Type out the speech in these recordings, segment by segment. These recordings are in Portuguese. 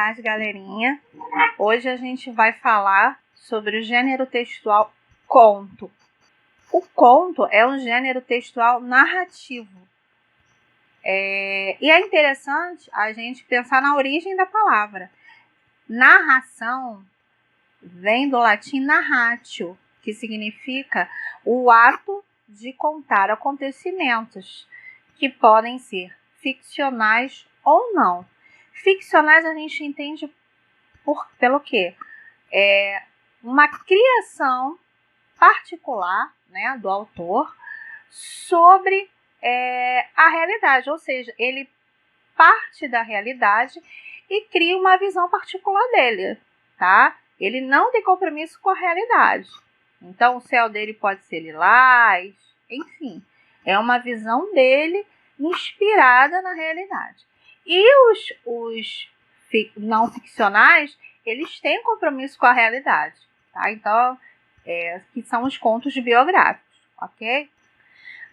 tarde, galerinha. Hoje a gente vai falar sobre o gênero textual conto. O conto é um gênero textual narrativo. E é interessante a gente pensar na origem da palavra. Narração vem do latim narratio, que significa o ato de contar acontecimentos, que podem ser ficcionais ou não. Ficcionais a gente entende pelo quê? É uma criação particular, né, do autor sobre a realidade, ou seja, ele parte da realidade e cria uma visão particular dele, tá? Ele não tem compromisso com a realidade. Então, o céu dele pode ser lilás, enfim, é uma visão dele inspirada na realidade. E os não ficcionais, eles têm compromisso com a realidade, tá? Então, que são os contos biográficos, ok?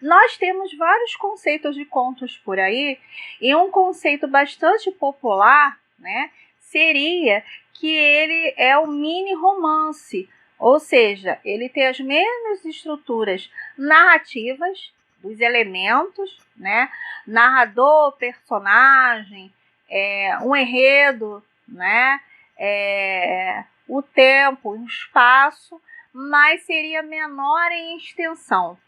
Nós temos vários conceitos de contos por aí, e um conceito bastante popular, né, seria que ele é o mini romance, ou seja, ele tem as mesmas estruturas narrativas dos elementos, né, narrador, personagem, um enredo, né, o tempo, o espaço, mas seria menor em extensão.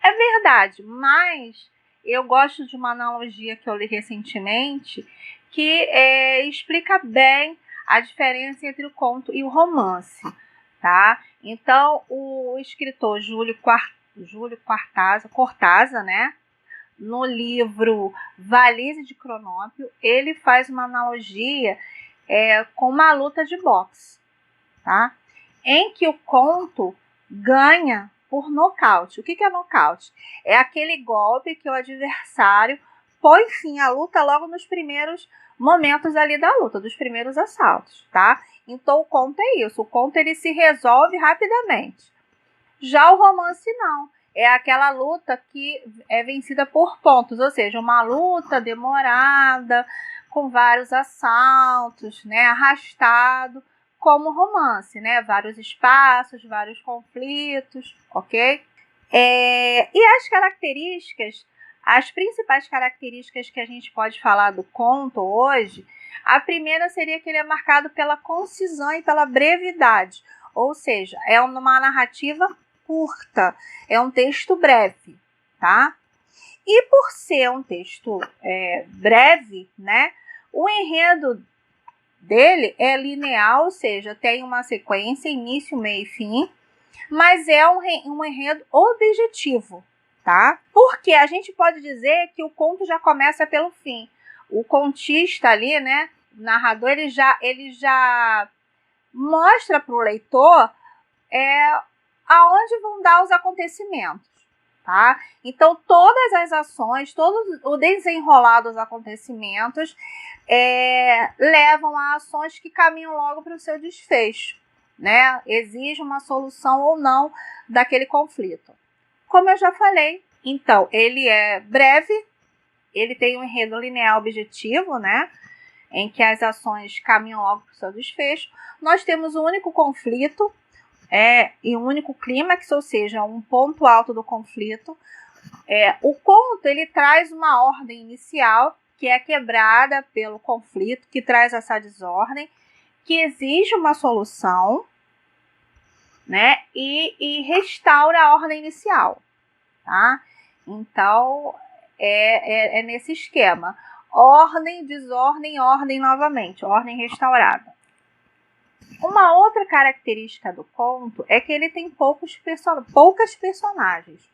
É verdade, mas eu gosto de uma analogia que eu li recentemente que explica bem a diferença entre o conto e o romance, tá? Então, o escritor Júlio Cortázar, né, no livro Valise de Cronópio, ele faz uma analogia com uma luta de boxe, tá? Em que o conto ganha por nocaute. O que é nocaute? É aquele golpe que o adversário põe fim à luta logo nos primeiros momentos ali da luta, dos primeiros assaltos, tá? Então o conto é isso, o conto ele se resolve rapidamente. Já o romance não, é aquela luta que é vencida por pontos, ou seja, uma luta demorada, com vários assaltos, né, arrastado, como romance, né, vários espaços, vários conflitos, ok? E as características, as principais características que a gente pode falar do conto hoje, a primeira seria que ele é marcado pela concisão e pela brevidade, ou seja, é uma narrativa curta, é um texto breve, tá? E por ser um texto breve, né, o enredo dele é linear, ou seja, tem uma sequência, início, meio e fim, mas é um enredo objetivo, tá? Porque a gente pode dizer que o conto já começa pelo fim. O contista ali, né, o narrador, ele já mostra para o leitor aonde vão dar os acontecimentos, tá? Então, todas as ações, todo o desenrolar dos acontecimentos levam a ações que caminham logo para o seu desfecho, né? Exige uma solução ou não daquele conflito. Como eu já falei, então, ele é breve, ele tem um enredo linear objetivo, né? Em que as ações caminham logo para o seu desfecho. Nós temos um único conflito, e um único clímax, ou seja, um ponto alto do conflito. O conto ele traz uma ordem inicial que é quebrada pelo conflito, que traz essa desordem, que exige uma solução, né? E restaura a ordem inicial, tá? Então, é nesse esquema. Ordem, desordem, ordem novamente, ordem restaurada. Uma outra característica do conto é que ele tem poucas personagens.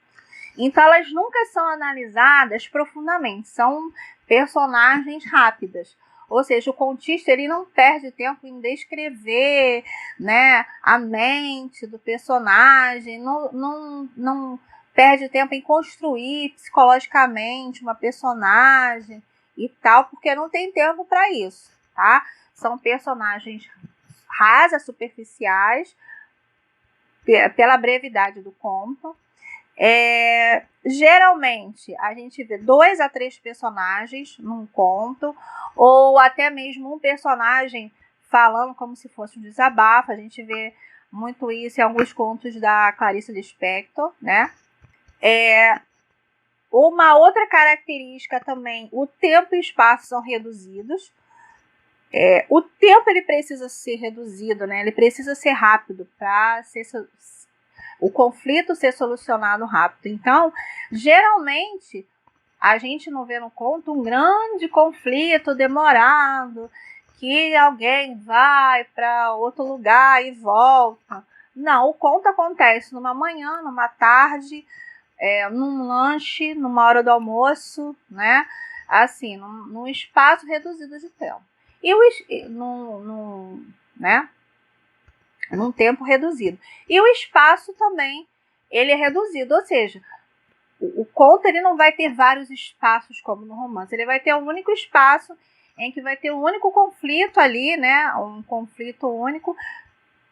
Então, elas nunca são analisadas profundamente, são personagens rápidas. Ou seja, o contista ele não perde tempo em descrever, né, a mente do personagem, não perde tempo em construir psicologicamente uma personagem e tal, porque não tem tempo para isso, tá? São personagens rasas, superficiais, pela brevidade do conto. Geralmente, a gente vê 2 a 3 personagens num conto, ou até mesmo um personagem falando como se fosse um desabafo. A gente vê muito isso em alguns contos da Clarice Lispector, né? Uma outra característica também, o tempo e o espaço são reduzidos. O tempo ele precisa ser reduzido, né? Ele precisa ser rápido para o conflito ser solucionado rápido. Então, geralmente, a gente não vê no conto um grande conflito demorado, que alguém vai para outro lugar e volta. Não, o conto acontece numa manhã, numa tarde, num lanche, numa hora do almoço, né? Assim, num espaço reduzido de tempo. Num tempo reduzido. E o espaço também, ele é reduzido, ou seja, o conto ele não vai ter vários espaços como no romance, ele vai ter um único espaço em que vai ter um único conflito ali, né? Um conflito único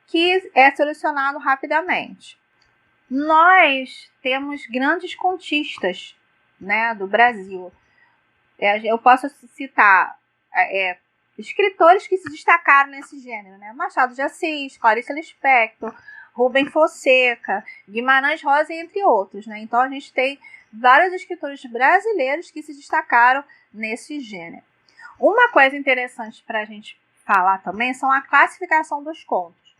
que é solucionado rapidamente. Nós temos grandes contistas, né, do Brasil. Eu posso citar escritores que se destacaram nesse gênero, né? Machado de Assis, Clarice Lispector, Rubem Fonseca, Guimarães Rosa, entre outros, né? Então a gente tem vários escritores brasileiros que se destacaram nesse gênero. Uma coisa interessante para a gente falar também são a classificação dos contos.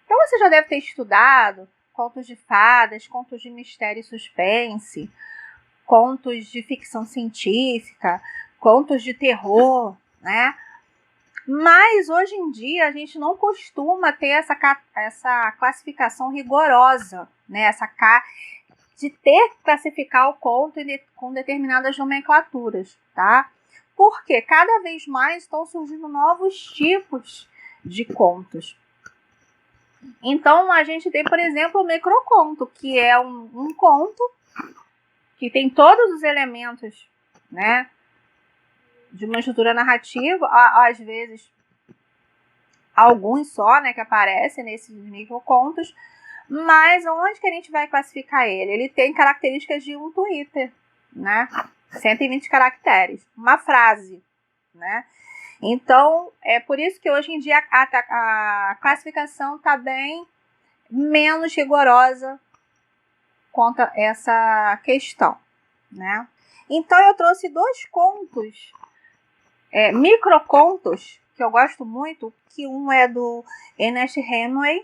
Então você já deve ter estudado contos de fadas, contos de mistério e suspense, contos de ficção científica, contos de terror, né? Mas hoje em dia a gente não costuma ter essa classificação rigorosa, né? De ter que classificar o conto com determinadas nomenclaturas, tá? Porque cada vez mais estão surgindo novos tipos de contos. Então a gente tem, por exemplo, o microconto, que é um conto que tem todos os elementos, né, de uma estrutura narrativa, às vezes alguns só, né, que aparecem nesses microcontos, mas onde que a gente vai classificar ele? Ele tem características de um Twitter, né, 120 caracteres, uma frase, né. Então, é por isso que hoje em dia a classificação está bem menos rigorosa quanto a essa questão, né. Então, eu trouxe 2 contos, microcontos, que eu gosto muito, que um é do Ernest Hemingway,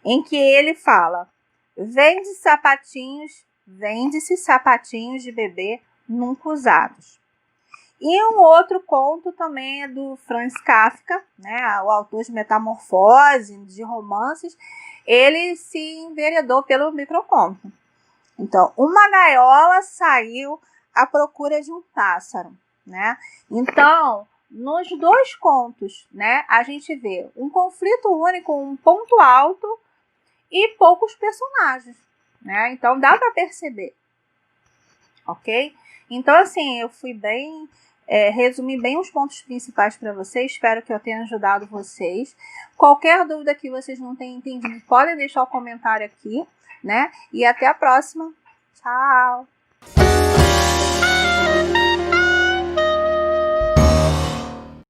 em que ele fala: vende-se sapatinhos de bebê nunca usados. E um outro conto também é do Franz Kafka, né, o autor de Metamorfose, de romances. Ele se enveredou pelo microconto. Então, uma gaiola saiu à procura de um pássaro, né? Então, nos 2 contos, né, a gente vê um conflito único, um ponto alto e poucos personagens, né? Então, dá para perceber, ok? Então, assim, eu fui bem... resumi bem os pontos principais para vocês. Espero que eu tenha ajudado vocês. Qualquer dúvida que vocês não tenham entendido, podem deixar o comentário aqui, né? E até a próxima. Tchau!